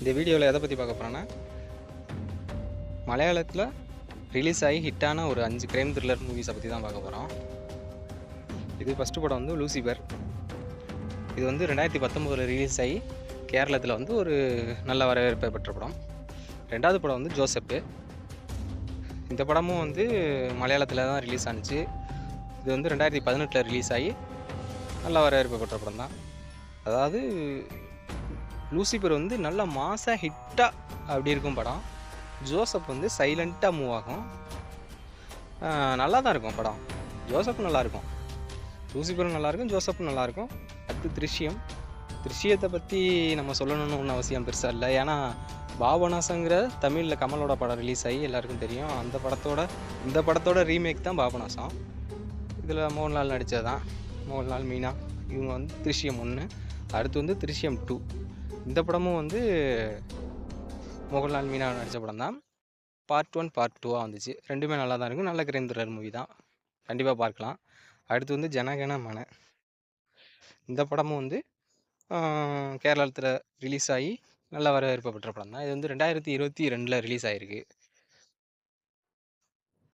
இந்த வீடியோவில் எதை பற்றி பார்க்க போகிறோன்னா, மலையாளத்தில் ரிலீஸ் ஆகி ஹிட்டான ஒரு 5 கிரைம் த்ரில்லர் மூவிஸை பற்றி தான் பார்க்க போகிறோம். இது ஃபஸ்ட்டு படம் வந்து லூசிபர். இது வந்து 2019 ரிலீஸ் ஆகி கேரளத்தில் வந்து ஒரு நல்ல வரவேற்பை பெற்ற படம். ரெண்டாவது படம் வந்து ஜோசப்பு. இந்த படமும் வந்து மலையாளத்தில் தான் ரிலீஸ் ஆனிச்சு. இது வந்து 2018 ரிலீஸ் ஆகி நல்ல வரவேற்பை பெற்ற படம் தான். அதாவது லூசிபர் வந்து நல்ல மாசாக ஹிட்டாக அப்படி இருக்கும் படம். ஜோசப் வந்து சைலண்ட்டாக மூவ் ஆகும். நல்லா தான் இருக்கும் படம். ஜோசப்பும் நல்லாயிருக்கும், லூசிபரும் நல்லாயிருக்கும், ஜோசப்பும் நல்லாயிருக்கும். அடுத்து திருஷ்யத்தை பற்றி நம்ம சொல்லணும்னு ஒன்றும் அவசியம் பெருசாக இல்லை. ஏன்னா பாபநாசங்கிற தமிழில் கமலோட படம் ரிலீஸ் ஆகி எல்லாருக்கும் தெரியும். இந்த படத்தோட ரீமேக் தான் பாபநாசம். இதில் மோகன்லால் நடித்தது தான். மோகன்லால், மீனா இவங்க வந்து திருஷ்யம் 1. அடுத்து வந்து திருஷ்யம் 2. இந்த படமும் வந்து மோகன்லால், மீனா நடித்த படம் தான். பார்ட் 1 பார்ட் 2 வந்துச்சு. ரெண்டுமே நல்லா தான் இருக்கும். நல்ல கிரைம் த்ரில்லர் மூவி தான், கண்டிப்பாக பார்க்கலாம். அடுத்து வந்து ஜனகன மன. இந்த படமும் வந்து கேரளத்தில் ரிலீஸ் ஆகி நல்ல வரவேற்பு பெற்ற படம் தான். இது வந்து 2022 ரிலீஸ் ஆகிருக்கு.